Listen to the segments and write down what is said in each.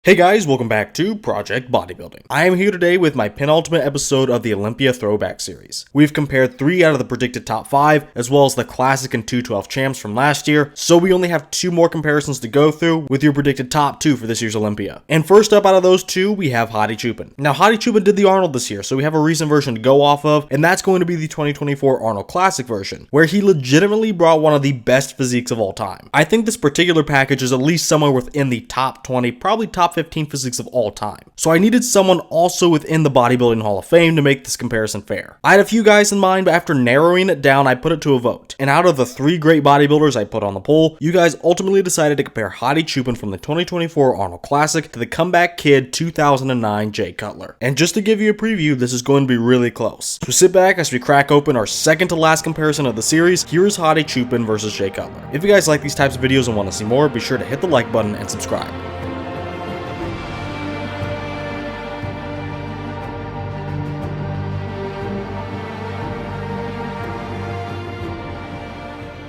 Hey guys, welcome back to Project Bodybuilding. I am here today with my penultimate episode of the Olympia Throwback series. We've compared 3 out of the predicted top 5, as well as the Classic and 212 champs from last year, so we only have 2 more comparisons to go through with your predicted top 2 for this year's Olympia. And first up out of those 2, we have Hadi Choopan. Now Hadi Choopan did the Arnold this year, so we have a recent version to go off of, and that's going to be the 2024 Arnold Classic version, where he legitimately brought one of the best physiques of all time. I think this particular package is at least somewhere within the top 20, probably top 15 physiques of all time. So I needed someone also within the Bodybuilding Hall of Fame to make this comparison fair. I had a few guys in mind, but after narrowing it down, I put it to a vote. And out of the 3 great bodybuilders I put on the poll, you guys ultimately decided to compare Hadi Choopan from the 2024 Arnold Classic to the comeback kid 2009 Jay Cutler. And just to give you a preview, this is going to be really close. So sit back as we crack open our second to last comparison of the series. Here is Hadi Choopan versus Jay Cutler. If you guys like these types of videos and want to see more, be sure to hit the like button and subscribe.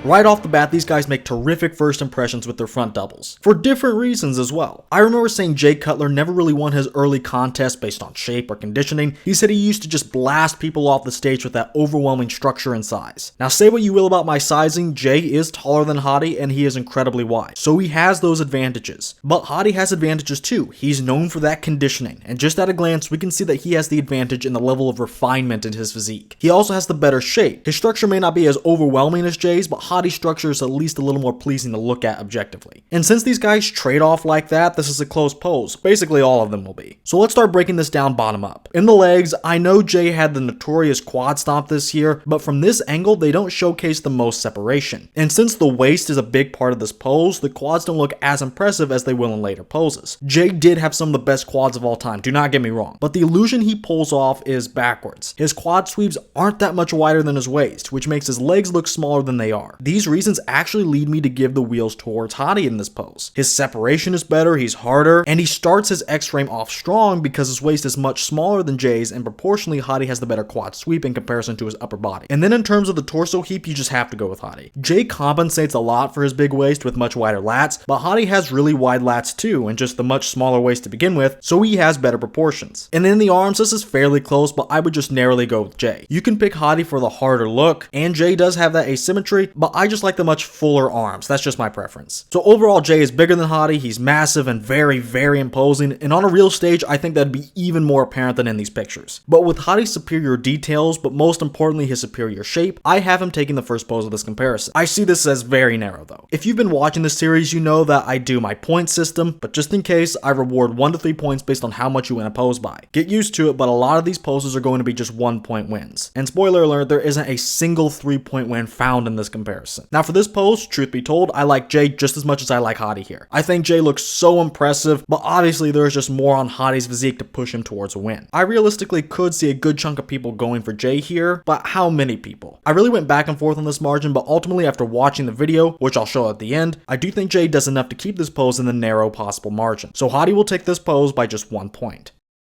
Right off the bat, these guys make terrific first impressions with their front doubles, for different reasons as well. I remember saying Jay Cutler never really won his early contests based on shape or conditioning. He said he used to just blast people off the stage with that overwhelming structure and size. Now say what you will about my sizing, Jay is taller than Hadi and he is incredibly wide, so he has those advantages. But Hadi has advantages too. He's known for that conditioning, and just at a glance we can see that he has the advantage in the level of refinement in his physique. He also has the better shape. His structure may not be as overwhelming as Jay's, but Hadi's structure is at least a little more pleasing to look at objectively. And since these guys trade off like that, this is a close pose. Basically all of them will be. So let's start breaking this down bottom up. In the legs, I know Jay had the notorious quad stomp this year, but from this angle they don't showcase the most separation. And since the waist is a big part of this pose, the quads don't look as impressive as they will in later poses. Jay did have some of the best quads of all time, do not get me wrong, but the illusion he pulls off is backwards. His quad sweeps aren't that much wider than his waist, which makes his legs look smaller than they are. These reasons actually lead me to give the wheels towards Hadi in this pose. His separation is better, he's harder, and he starts his X-frame off strong because his waist is much smaller than Jay's, and proportionally Hadi has the better quad sweep in comparison to his upper body. And then in terms of the torso heap, you just have to go with Hadi. Jay compensates a lot for his big waist with much wider lats, but Hadi has really wide lats too, and just the much smaller waist to begin with, so he has better proportions. And in the arms, this is fairly close, but I would just narrowly go with Jay. You can pick Hadi for the harder look, and Jay does have that asymmetry, but I just like the much fuller arms. That's just my preference. So overall, Jay is bigger than Hadi, he's massive and very imposing, and on a real stage, I think that'd be even more apparent than in these pictures. But with Hadi's superior details, but most importantly his superior shape, I have him taking the first pose of this comparison. I see this as very narrow though. If you've been watching this series, you know that I do my point system, but just in case, I reward 1 to 3 points based on how much you win a pose by. Get used to it, but a lot of these poses are going to be just 1-point wins. And spoiler alert, there isn't a single 3-point win found in this comparison. Now for this pose, truth be told, I like Jay just as much as I like Hadi here. I think Jay looks so impressive, but obviously there's just more on Hadi's physique to push him towards a win. I realistically could see a good chunk of people going for Jay here, but how many people? I really went back and forth on this margin, but ultimately after watching the video, which I'll show at the end, I do think Jay does enough to keep this pose in the narrow possible margin. So Hadi will take this pose by just 1 point.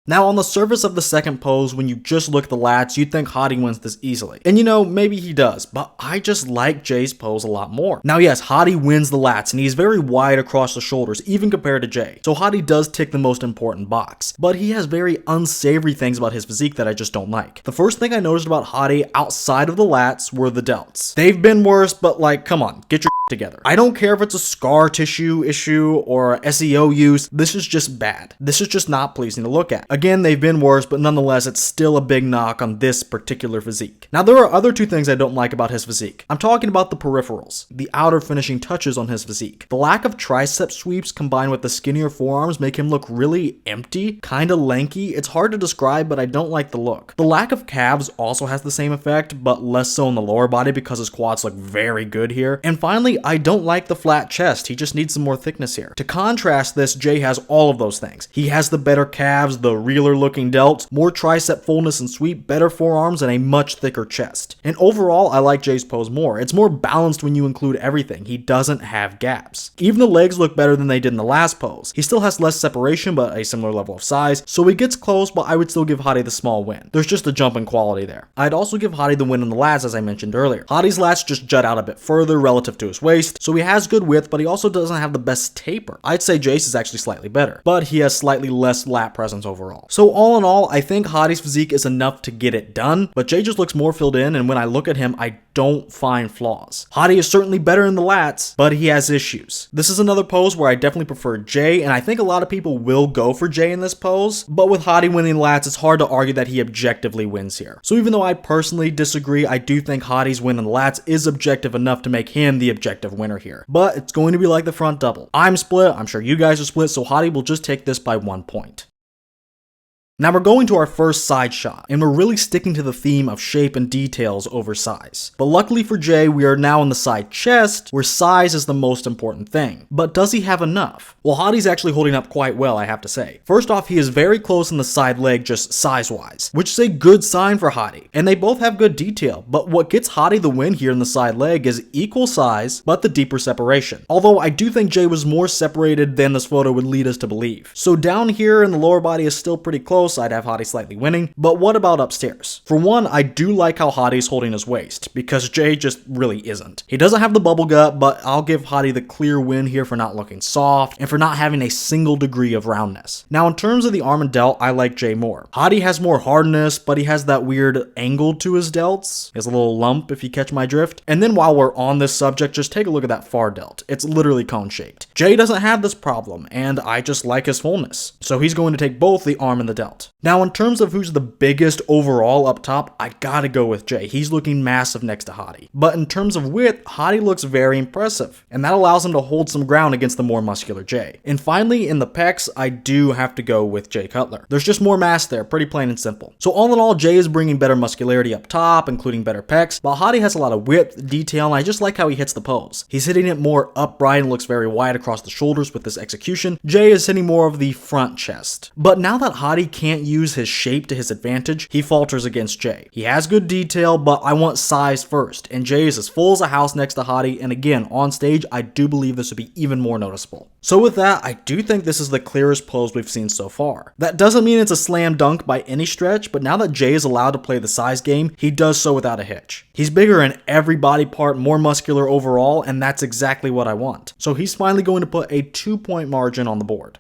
Now on the surface of the second pose, when you just look at the lats, you'd think Hadi wins this easily. And you know, maybe he does, but I just like Jay's pose a lot more. Now yes, Hadi wins the lats and he's very wide across the shoulders, even compared to Jay. So Hadi does tick the most important box, but he has very unsavory things about his physique that I just don't like. The first thing I noticed about Hadi outside of the lats were the delts. They've been worse, but like, come on, get your together. I don't care if it's a scar tissue issue or SEO use, this is just bad. This is just not pleasing to look at. Again, they've been worse, but nonetheless, it's still a big knock on this particular physique. Now, there are other 2 things I don't like about his physique. I'm talking about the peripherals, the outer finishing touches on his physique. The lack of tricep sweeps combined with the skinnier forearms make him look really empty, kinda lanky. It's hard to describe, but I don't like the look. The lack of calves also has the same effect, but less so in the lower body because his quads look very good here. And finally, I don't like the flat chest. He just needs some more thickness here. To contrast this, Jay has all of those things. He has the better calves, the realer looking delts, more tricep fullness and sweep, better forearms, and a much thicker chest. And overall, I like Jay's pose more. It's more balanced when you include everything. He doesn't have gaps. Even the legs look better than they did in the last pose. He still has less separation, but a similar level of size, so he gets close, but I would still give Hadi the small win. There's just a jump in quality there. I'd also give Hadi the win in the lats, as I mentioned earlier. Hadi's lats just jut out a bit further relative to his waist, so he has good width, but he also doesn't have the best taper. I'd say Jace is actually slightly better, but he has slightly less lat presence overall. So all in all, I think Hadi's physique is enough to get it done, but Jay just looks more filled in, and when I look at him, I don't find flaws. Hadi is certainly better in the lats, but he has issues. This is another pose where I definitely prefer Jay, and I think a lot of people will go for Jay in this pose, but with Hadi winning lats, it's hard to argue that he objectively wins here. So even though I personally disagree, I do think Hadi's win in the lats is objective enough to make him the objective winner here. But it's going to be like the front double. I'm split, I'm sure you guys are split, so Hadi will just take this by 1 point. Now we're going to our first side shot, and we're really sticking to the theme of shape and details over size. But luckily for Jay, we are now in the side chest, where size is the most important thing. But does he have enough? Well, Hadi's actually holding up quite well, I have to say. First off, he is very close in the side leg just size-wise, which is a good sign for Hadi. And they both have good detail, but what gets Hadi the win here in the side leg is equal size, but the deeper separation. Although I do think Jay was more separated than this photo would lead us to believe. So down here in the lower body is still pretty close. I'd have Hadi slightly winning, but what about upstairs? For one, I do like how Hadi's holding his waist, because Jay just really isn't. He doesn't have the bubble gut, but I'll give Hadi the clear win here for not looking soft, and for not having a single degree of roundness. Now in terms of the arm and delt, I like Jay more. Hadi has more hardness, but he has that weird angle to his delts. He has a little lump, if you catch my drift. And then while we're on this subject, just take a look at that far delt. It's literally cone-shaped. Jay doesn't have this problem, and I just like his fullness. So he's going to take both the arm and the delt. Now in terms of who's the biggest overall up top, I gotta go with Jay. He's looking massive next to Hadi. But in terms of width, Hadi looks very impressive, and that allows him to hold some ground against the more muscular Jay. And finally, in the pecs, I do have to go with Jay Cutler. There's just more mass there, pretty plain and simple. So all in all, Jay is bringing better muscularity up top, including better pecs, while Hadi has a lot of width, detail, and I just like how he hits the pose. He's hitting it more upright and looks very wide across the shoulders with this execution. Jay is hitting more of the front chest. But now that Hadi can't use his shape to his advantage, he falters against Jay. He has good detail, but I want size first, and Jay is as full as a house next to Hadi, and again, on stage, I do believe this would be even more noticeable. So with that, I do think this is the clearest pose we've seen so far. That doesn't mean it's a slam dunk by any stretch, but now that Jay is allowed to play the size game, he does so without a hitch. He's bigger in every body part, more muscular overall, and that's exactly what I want. So he's finally going to put a 2-point margin on the board.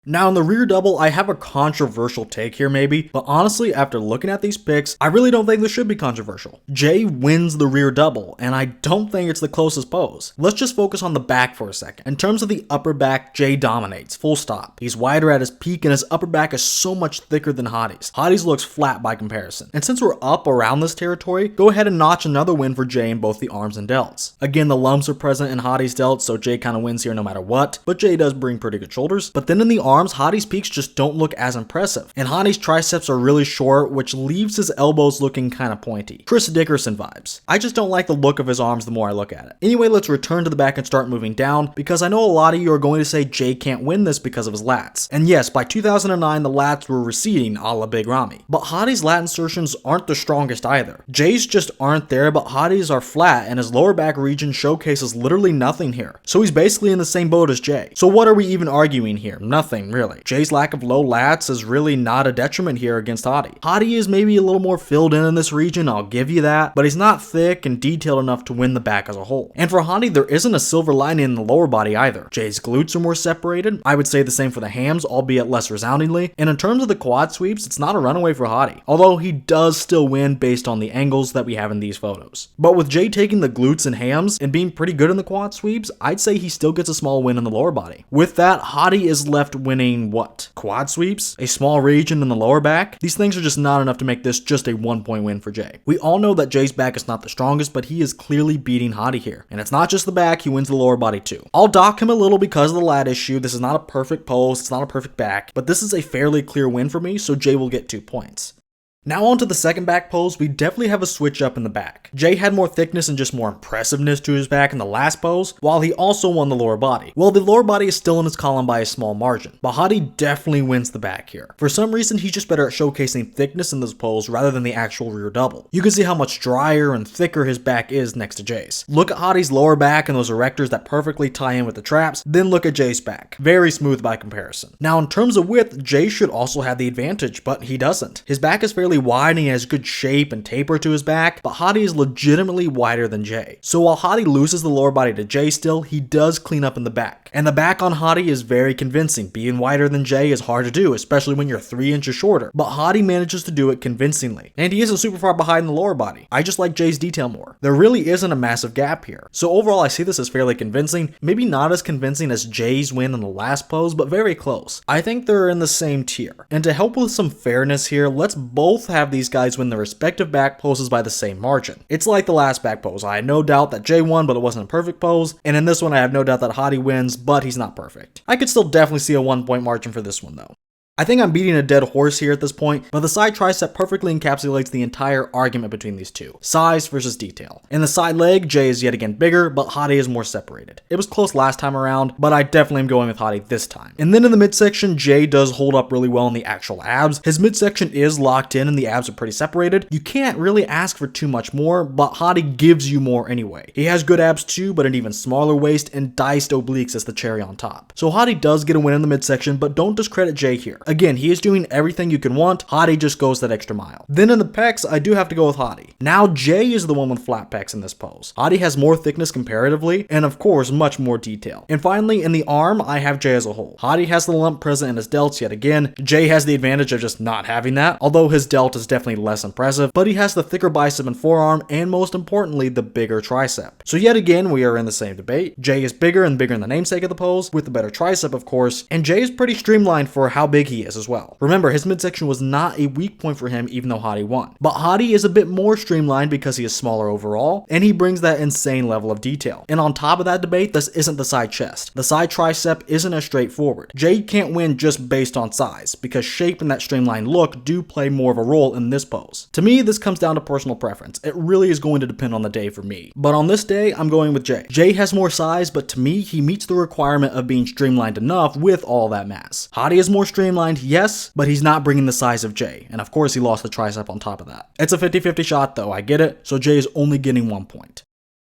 Now in the rear double, I have a controversial take here maybe, but honestly after looking at these pics, I really don't think this should be controversial. Jay wins the rear double, and I don't think it's the closest pose. Let's just focus on the back for a second. In terms of the upper back, Jay dominates, full stop. He's wider at his peak and his upper back is so much thicker than Hadi's. Hadi's looks flat by comparison. And since we're up around this territory, go ahead and notch another win for Jay in both the arms and delts. Again, the lumps are present in Hadi's delts, so Jay kind of wins here no matter what, but Jay does bring pretty good shoulders. But then in the arms, Hadi's peaks just don't look as impressive, and Hadi's triceps are really short, which leaves his elbows looking kind of pointy. Chris Dickerson vibes. I just don't like the look of his arms the more I look at it. Anyway, let's return to the back and start moving down, because I know a lot of you are going to say Jay can't win this because of his lats. And yes, by 2009, the lats were receding a la Big Ramy. But Hadi's lat insertions aren't the strongest either. Jay's just aren't there, but Hadi's are flat, and his lower back region showcases literally nothing here. So he's basically in the same boat as Jay. So what are we even arguing here? Nothing, really. Jay's lack of low lats is really not a detriment here against Hadi. Hadi is maybe a little more filled in this region, I'll give you that, but he's not thick and detailed enough to win the back as a whole. And for Hadi, there isn't a silver lining in the lower body either. Jay's glutes are more separated. I would say the same for the hams, albeit less resoundingly. And in terms of the quad sweeps, it's not a runaway for Hadi, although he does still win based on the angles that we have in these photos. But with Jay taking the glutes and hams and being pretty good in the quad sweeps, I'd say he still gets a small win in the lower body. With that, Hadi is left winning what? Quad sweeps? A small region in the lower back? These things are just not enough to make this just a 1-point win for Jay. We all know that Jay's back is not the strongest, but he is clearly beating Hadi here. And it's not just the back, he wins the lower body too. I'll dock him a little because of the lat issue. This is not a perfect pose, it's not a perfect back, but this is a fairly clear win for me, so Jay will get 2 points. Now on to the second back pose, we definitely have a switch up in the back. Jay had more thickness and just more impressiveness to his back in the last pose, while he also won the lower body. Well, the lower body is still in his column by a small margin, but Hadi definitely wins the back here. For some reason, he's just better at showcasing thickness in this pose rather than the actual rear double. You can see how much drier and thicker his back is next to Jay's. Look at Hadi's lower back and those erectors that perfectly tie in with the traps, then look at Jay's back. Very smooth by comparison. Now in terms of width, Jay should also have the advantage, but he doesn't. His back is fairly wide and he has good shape and taper to his back, but Hadi is legitimately wider than Jay. So while Hadi loses the lower body to Jay still, he does clean up in the back. And the back on Hadi is very convincing. Being wider than Jay is hard to do, especially when you're 3 inches shorter, but Hadi manages to do it convincingly. And he isn't super far behind in the lower body. I just like Jay's detail more. There really isn't a massive gap here. So overall, I see this as fairly convincing. Maybe not as convincing as Jay's win in the last pose, but very close. I think they're in the same tier. And to help with some fairness here, let's both have these guys win their respective back poses by the same margin. It's like the last back pose. I had no doubt that Jay won, but it wasn't a perfect pose. And in this one, I have no doubt that Hadi wins, but he's not perfect. I could still definitely see a 1-point margin for this one though. I think I'm beating a dead horse here at this point, but the side tricep perfectly encapsulates the entire argument between these two. Size versus detail. In the side leg, Jay is yet again bigger, but Hadi is more separated. It was close last time around, but I definitely am going with Hadi this time. And then in the midsection, Jay does hold up really well in the actual abs. His midsection is locked in and the abs are pretty separated. You can't really ask for too much more, but Hadi gives you more anyway. He has good abs too, but an even smaller waist and diced obliques as the cherry on top. So Hadi does get a win in the midsection, but don't discredit Jay here. Again, he is doing everything you can want. Hadi just goes that extra mile. Then in the pecs, I do have to go with Hadi. Now Jay is the one with flat pecs in this pose. Hadi has more thickness comparatively, and of course, much more detail. And finally, in the arm, I have Jay as a whole. Hadi has the lump present in his delts yet again. Jay has the advantage of just not having that, although his delt is definitely less impressive, but he has the thicker bicep and forearm, and most importantly, the bigger tricep. So yet again, we are in the same debate. Jay is bigger and bigger in the namesake of the pose, with the better tricep, of course, and Jay is pretty streamlined for how big he is as well. Remember, his midsection was not a weak point for him even though Hadi won. But Hadi is a bit more streamlined because he is smaller overall, and he brings that insane level of detail. And on top of that debate, this isn't the side chest. The side tricep isn't as straightforward. Jay can't win just based on size, because shape and that streamlined look do play more of a role in this pose. To me, this comes down to personal preference. It really is going to depend on the day for me. But on this day, I'm going with Jay. Jay has more size, but to me, he meets the requirement of being streamlined enough with all that mass. Hadi is more streamlined, yes, but he's not bringing the size of Jay, and of course he lost the tricep on top of that. It's a 50-50 shot though, I get it, so Jay is only getting 1 point.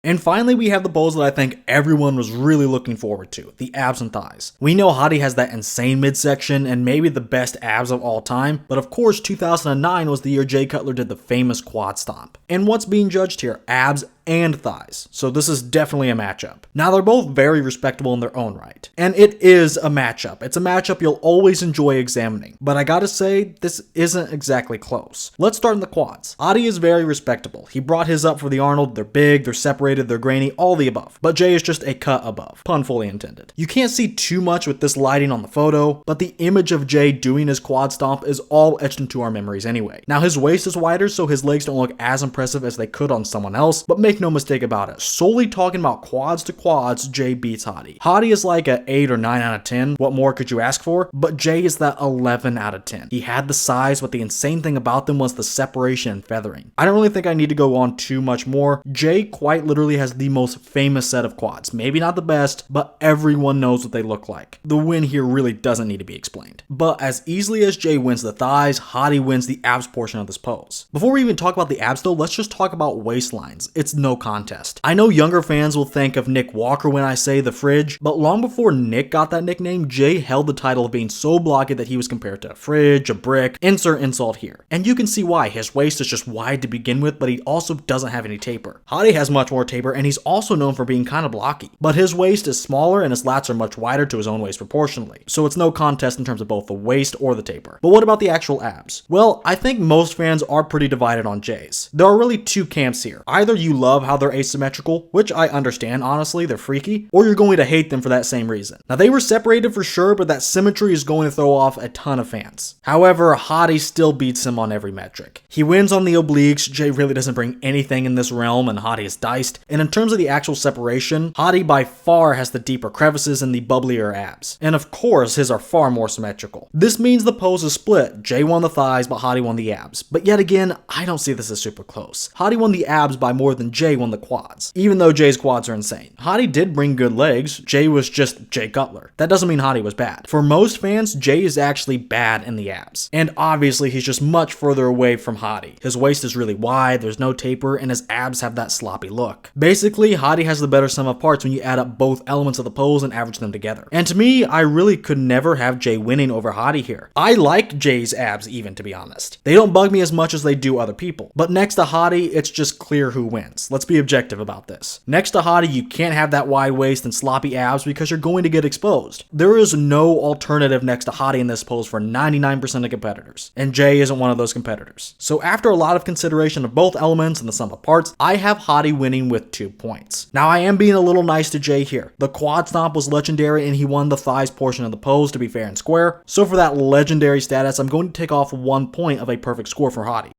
And finally, we have the pose that I think everyone was really looking forward to, the abs and thighs. We know Hadi has that insane midsection and maybe the best abs of all time, but of course 2009 was the year Jay Cutler did the famous quad stomp. And what's being judged here? Abs and thighs. So this is definitely a matchup. Now they're both very respectable in their own right. And it is a matchup. It's a matchup you'll always enjoy examining. But I gotta say, this isn't exactly close. Let's start in the quads. Hadi is very respectable. He brought his up for the Arnold. They're big, they're separated, they're grainy, all the above. But Jay is just a cut above. Pun fully intended. You can't see too much with this lighting on the photo, but the image of Jay doing his quad stomp is all etched into our memories anyway. Now his waist is wider, so his legs don't look as impressive as they could on someone else, but make no mistake about it, solely talking about quads to quads, Jay beats Hadi. Hadi is like a 8 or 9 out of 10. What more could you ask for? But Jay is that 11 out of 10. He had the size, but the insane thing about them was the separation and feathering. I don't really think I need to go on too much more. Jay quite literally has the most famous set of quads. Maybe not the best, but everyone knows what they look like. The win here really doesn't need to be explained. But as easily as Jay wins the thighs, Hadi wins the abs portion of this pose. Before we even talk about the abs though, let's just talk about waistlines. It's no contest. I know younger fans will think of Nick Walker when I say the fridge, but long before Nick got that nickname, Jay held the title of being so blocky that he was compared to a fridge, a brick, insert insult here. And you can see why. His waist is just wide to begin with, but he also doesn't have any taper. Hadi has much more taper, and he's also known for being kind of blocky. But his waist is smaller and his lats are much wider to his own waist proportionally. So it's no contest in terms of both the waist or the taper. But what about the actual abs? Well, I think most fans are pretty divided on Jay's. There are really two camps here. Either you love love how they're asymmetrical, which I understand honestly, they're freaky, or you're going to hate them for that same reason. Now they were separated for sure, but that symmetry is going to throw off a ton of fans. However, Hadi still beats him on every metric. He wins on the obliques, Jay really doesn't bring anything in this realm, and Hadi is diced. And in terms of the actual separation, Hadi by far has the deeper crevices and the bubblier abs. And of course, his are far more symmetrical. This means the pose is split. Jay won the thighs, but Hadi won the abs. But yet again, I don't see this as super close. Hadi won the abs by more than Jay won the quads, even though Jay's quads are insane. Hadi did bring good legs, Jay was just Jay Cutler. That doesn't mean Hadi was bad. For most fans, Jay is actually bad in the abs. And obviously, he's just much further away from Hadi. His waist is really wide, there's no taper, and his abs have that sloppy look. Basically, Hadi has the better sum of parts when you add up both elements of the pose and average them together. And to me, I really could never have Jay winning over Hadi here. I like Jay's abs even, to be honest. They don't bug me as much as they do other people. But next to Hadi, it's just clear who wins. Let's be objective about this. Next to Hadi, you can't have that wide waist and sloppy abs because you're going to get exposed. There is no alternative next to Hadi in this pose for 99% of competitors. And Jay isn't one of those competitors. So after a lot of consideration of both elements and the sum of parts, I have Hadi winning with 2 points. Now I am being a little nice to Jay here. The quad stomp was legendary and he won the thighs portion of the pose to be fair and square. So for that legendary status, I'm going to take off 1 point of a perfect score for Hadi.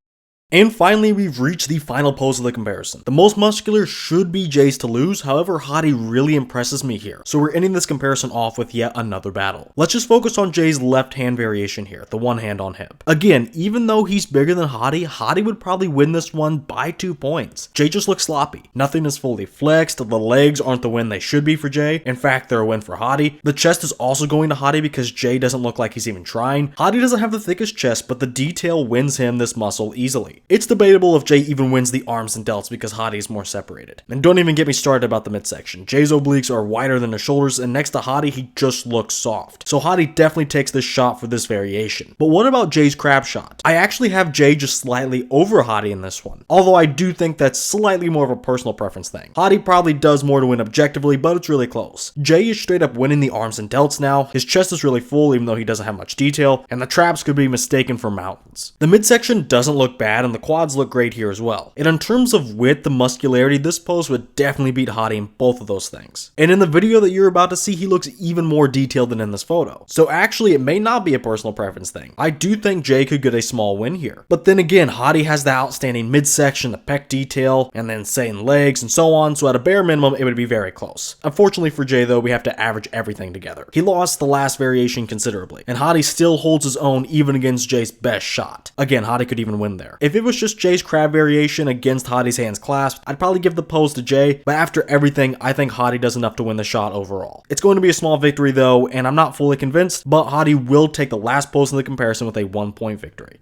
And finally, we've reached the final pose of the comparison. The most muscular should be Jay's to lose, however, Hadi really impresses me here. So we're ending this comparison off with yet another battle. Let's just focus on Jay's left hand variation here, the one hand on hip. Again, even though he's bigger than Hadi, Hadi would probably win this one by 2 points. Jay just looks sloppy. Nothing is fully flexed, the legs aren't the win they should be for Jay. In fact, they're a win for Hadi. The chest is also going to Hadi because Jay doesn't look like he's even trying. Hadi doesn't have the thickest chest, but the detail wins him this muscle easily. It's debatable if Jay even wins the arms and delts because Hadi is more separated. And don't even get me started about the midsection. Jay's obliques are wider than his shoulders, and next to Hadi, he just looks soft. So Hadi definitely takes this shot for this variation. But what about Jay's crab shot? I actually have Jay just slightly over Hadi in this one, although I do think that's slightly more of a personal preference thing. Hadi probably does more to win objectively, but it's really close. Jay is straight up winning the arms and delts now. His chest is really full even though he doesn't have much detail, and the traps could be mistaken for mountains. The midsection doesn't look bad, and the quads look great here as well. And in terms of width and muscularity, this pose would definitely beat Hadi in both of those things. And in the video that you're about to see, he looks even more detailed than in this photo. So actually, it may not be a personal preference thing. I do think Jay could get a small win here. But then again, Hadi has the outstanding midsection, the pec detail, and the insane legs, and so on, so at a bare minimum, it would be very close. Unfortunately for Jay though, we have to average everything together. He lost the last variation considerably, and Hadi still holds his own even against Jay's best shot. Again, Hadi could even win there. If it was just Jay's crab variation against Hadi's hands clasped, I'd probably give the pose to Jay, but after everything, I think Hadi does enough to win the shot overall. It's going to be a small victory though, and I'm not fully convinced, but Hadi will take the last pose in the comparison with a 1-point victory.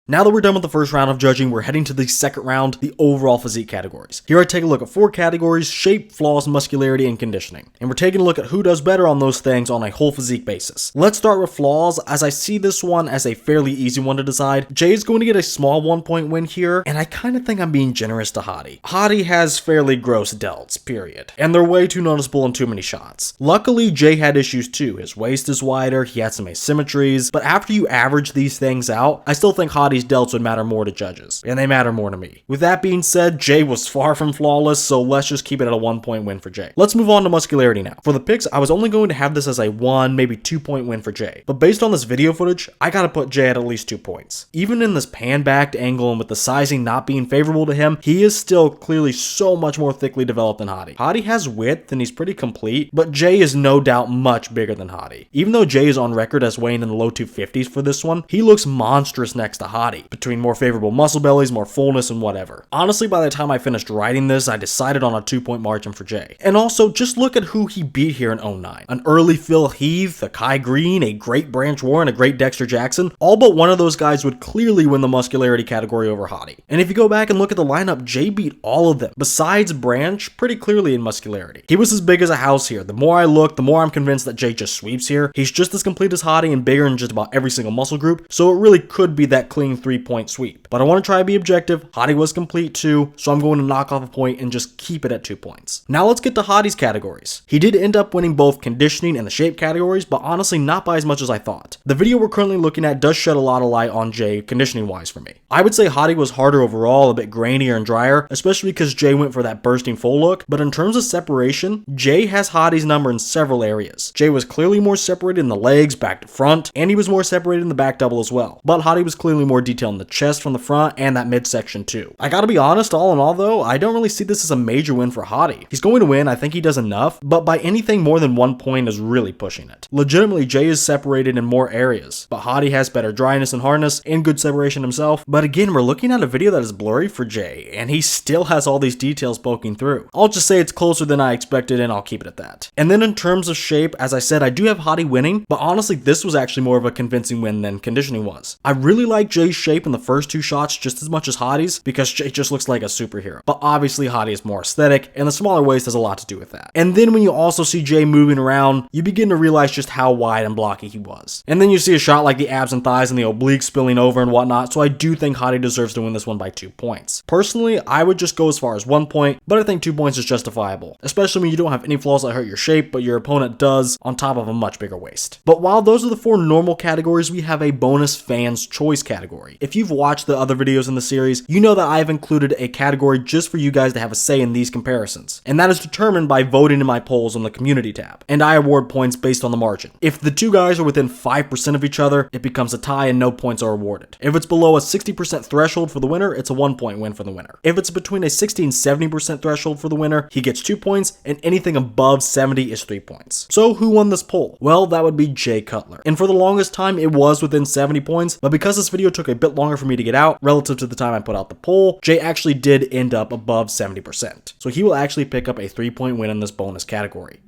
Now that we're done with the first round of judging, we're heading to the second round, the overall physique categories. Here I take a look at 4 categories: shape, flaws, muscularity, and conditioning. And we're taking a look at who does better on those things on a whole physique basis. Let's start with flaws, as I see this one as a fairly easy one to decide. Jay is going to get a small 1-point win here, and I kind of think I'm being generous to Hadi. Hadi has fairly gross delts, period. And they're way too noticeable in too many shots. Luckily, Jay had issues too. His waist is wider, he had some asymmetries, but after you average these things out, I still think Hadi's delts would matter more to judges, and they matter more to me. With that being said, Jay was far from flawless, so let's just keep it at a 1-point win for Jay. Let's move on to muscularity now. For the picks, I was only going to have this as a 1, maybe 2-point win for Jay, but based on this video footage, I gotta put Jay at least 2 points. Even in this pan-backed angle and with the sizing not being favorable to him, he is still clearly so much more thickly developed than Hadi. Hadi has width and he's pretty complete, but Jay is no doubt much bigger than Hadi. Even though Jay is on record as weighing in the low 250s for this one, he looks monstrous next to Hadi, between more favorable muscle bellies, more fullness, and whatever. Honestly, by the time I finished writing this, I decided on a 2-point margin for Jay. And also, just look at who he beat here in 09. An early Phil Heath, a Kai Green, a great Branch Warren, a great Dexter Jackson. All but one of those guys would clearly win the muscularity category over Hadi. And if you go back and look at the lineup, Jay beat all of them, besides Branch, pretty clearly in muscularity. He was as big as a house here. The more I look, the more I'm convinced that Jay just sweeps here. He's just as complete as Hadi and bigger in just about every single muscle group, so it really could be that clean clean 3-point sweep. But I want to try to be objective. Hadi was complete too, so I'm going to knock off a point and just keep it at 2 points. Now let's get to Hadi's categories. He did end up winning both conditioning and the shape categories, but honestly not by as much as I thought. The video we're currently looking at does shed a lot of light on Jay conditioning wise for me. I would say Hadi was harder overall, a bit grainier and drier, especially because Jay went for that bursting full look, but in terms of separation, Jay has Hadi's number in several areas. Jay was clearly more separated in the legs, back to front, and he was more separated in the back double as well. But Hadi was clearly more detailed in the chest from the front and that midsection too. I gotta be honest, all in all though, I don't really see this as a major win for Hadi. He's going to win, I think he does enough, but by anything more than 1 point is really pushing it. Legitimately, Jay is separated in more areas, but Hadi has better dryness and hardness and good separation himself. But again, we're looking at a video that is blurry for Jay, and he still has all these details poking through. I'll just say it's closer than I expected, and I'll keep it at that. And then in terms of shape, as I said, I do have Hadi winning, but honestly, this was actually more of a convincing win than conditioning was. I really like Jay's shape in the first 2 shots just as much as Hadi's, because Jay just looks like a superhero. But obviously, Hadi is more aesthetic, and the smaller waist has a lot to do with that. And then when you also see Jay moving around, you begin to realize just how wide and blocky he was. And then you see a shot like the abs and thighs and the obliques spilling over and whatnot, so I do think Hadi deserves to win this one by 2 points. Personally, I would just go as far as 1 point, but I think 2 points is justifiable, especially when you don't have any flaws that hurt your shape, but your opponent does, on top of a much bigger waist. But while those are the 4 normal categories, we have a bonus fans choice category. If you've watched the other videos in the series, you know that I've included a category just for you guys to have a say in these comparisons, and that is determined by voting in my polls on the community tab, and I award points based on the margin. If the 2 guys are within 5% of each other, it becomes a tie and no points are awarded. If it's below a 60% threshold for the winner, it's a 1-point win for the winner. If it's between a 60 and 70% threshold for the winner, he gets 2 points, and anything above 70 is 3 points. So who won this poll? Well, that would be Jay Cutler. And for the longest time, it was within 70 points, but because this video took a bit longer for me to get out, relative to the time I put out the poll, Jay actually did end up above 70%. So he will actually pick up a 3-point win in this bonus category.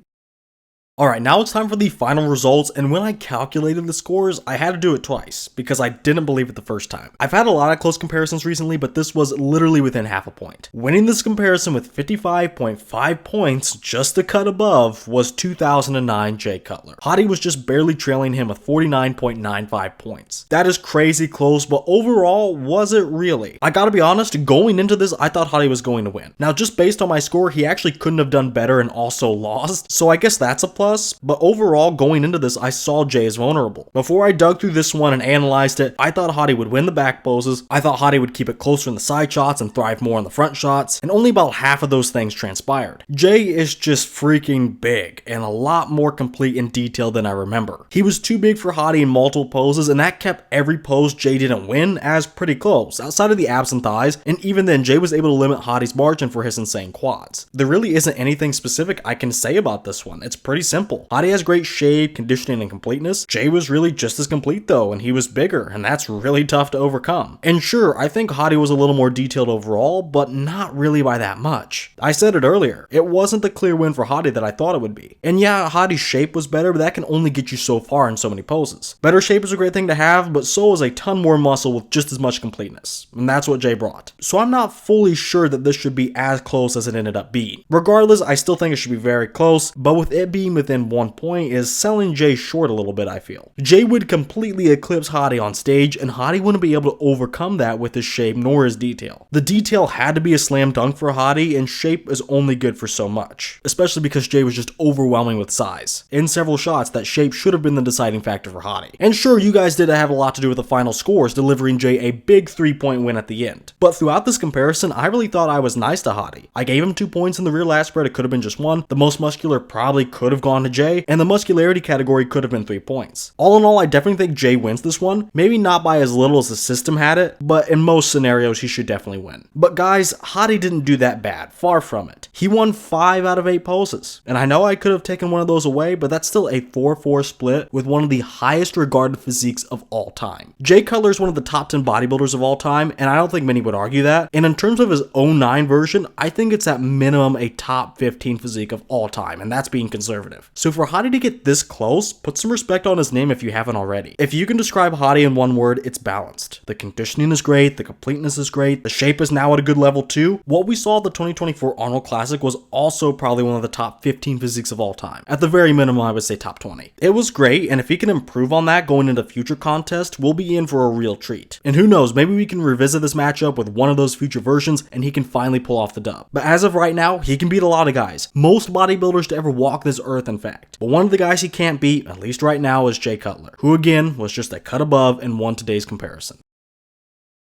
Alright, now it's time for the final results, and when I calculated the scores, I had to do it twice, because I didn't believe it the first time. I've had a lot of close comparisons recently, but this was literally within half a point. Winning this comparison with 55.5 points, just a cut above, was 2009 Jay Cutler. Hadi was just barely trailing him with 49.95 points. That is crazy close, but overall, was it really? I gotta be honest, going into this, I thought Hadi was going to win. Now, just based on my score, he actually couldn't have done better and also lost, so I guess that's a plus. But overall, going into this, I saw Jay as vulnerable. Before I dug through this one and analyzed it, I thought Hadi would win the back poses, I thought Hadi would keep it closer in the side shots and thrive more in the front shots, and only about half of those things transpired. Jay is just freaking big, and a lot more complete and detailed than I remember. He was too big for Hadi in multiple poses, and that kept every pose Jay didn't win as pretty close, outside of the abs and thighs, and even then Jay was able to limit Hadi's margin for his insane quads. There really isn't anything specific I can say about this one. It's pretty simple. Hadi has great shape, conditioning, and completeness. Jay was really just as complete though, and he was bigger, and that's really tough to overcome. And sure, I think Hadi was a little more detailed overall, but not really by that much. I said it earlier, it wasn't the clear win for Hadi that I thought it would be. And yeah, Hadi's shape was better, but that can only get you so far in so many poses. Better shape is a great thing to have, but so is a ton more muscle with just as much completeness. And that's what Jay brought. So I'm not fully sure that this should be as close as it ended up being. Regardless, I still think it should be very close, but with it being within 1 point is selling Jay short a little bit, I feel. Jay would completely eclipse Hadi on stage, and Hadi wouldn't be able to overcome that with his shape nor his detail. The detail had to be a slam dunk for Hadi, and shape is only good for so much, especially because Jay was just overwhelming with size. In several shots, that shape should have been the deciding factor for Hadi. And sure, you guys did have a lot to do with the final scores, delivering Jay a big 3-point win at the end. But throughout this comparison, I really thought I was nice to Hadi. I gave him 2 points in the rear lat spread, it could have been just 1. The most muscular probably could have gone to Jay, and the muscularity category could have been 3 points. All in all, I definitely think Jay wins this one. Maybe not by as little as the system had it, but in most scenarios, he should definitely win. But guys, Hadi didn't do that bad. Far from it. He won 5 out of 8 poses. And I know I could have taken one of those away, but that's still a 4-4 split with one of the highest regarded physiques of all time. Jay Cutler is one of the top 10 bodybuilders of all time, and I don't think many would argue that. And in terms of his 09 version, I think it's at minimum a top 15 physique of all time, and that's being conservative. competitive. So for Hadi to get this close, put some respect on his name if you haven't already. If you can describe Hadi in one word, it's balanced. The conditioning is great, the completeness is great, the shape is now at a good level too. What we saw at the 2024 Arnold Classic was also probably one of the top 15 physiques of all time. At the very minimum, I would say top 20. It was great, and if he can improve on that going into future contests, we'll be in for a real treat. And who knows, maybe we can revisit this matchup with one of those future versions and he can finally pull off the dub. But as of right now, he can beat a lot of guys. Most bodybuilders to ever walk this earth, in fact. But one of the guys he can't beat, at least right now, is Jay Cutler, who again was just a cut above and won today's comparison.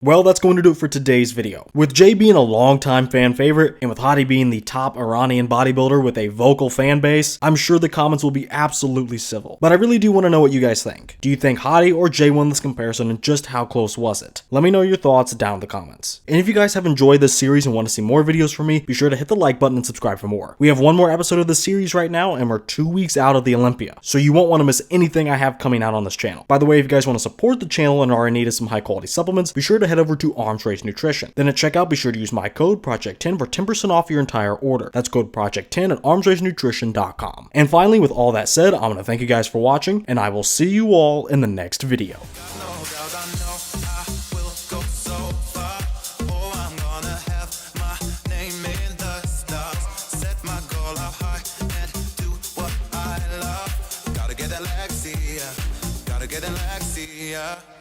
Well, that's going to do it for today's video. With Jay being a longtime fan favorite, and with Hadi being the top Iranian bodybuilder with a vocal fan base, I'm sure the comments will be absolutely civil. But I really do want to know what you guys think. Do you think Hadi or Jay won this comparison, and just how close was it? Let me know your thoughts down in the comments. And if you guys have enjoyed this series and want to see more videos from me, be sure to hit the like button and subscribe for more. We have one more episode of the series right now, and we're 2 weeks out of the Olympia, so you won't want to miss anything I have coming out on this channel. By the way, if you guys want to support the channel and are in need of some high quality supplements, be sure to head over to Arms Race Nutrition. Then at checkout, be sure to use my code Project10 for 10% off your entire order. That's code Project10 at armsracenutrition.com. And finally, with all that said, I'm going to thank you guys for watching, and I will see you all in the next video. Gotta get that Lexi, yeah.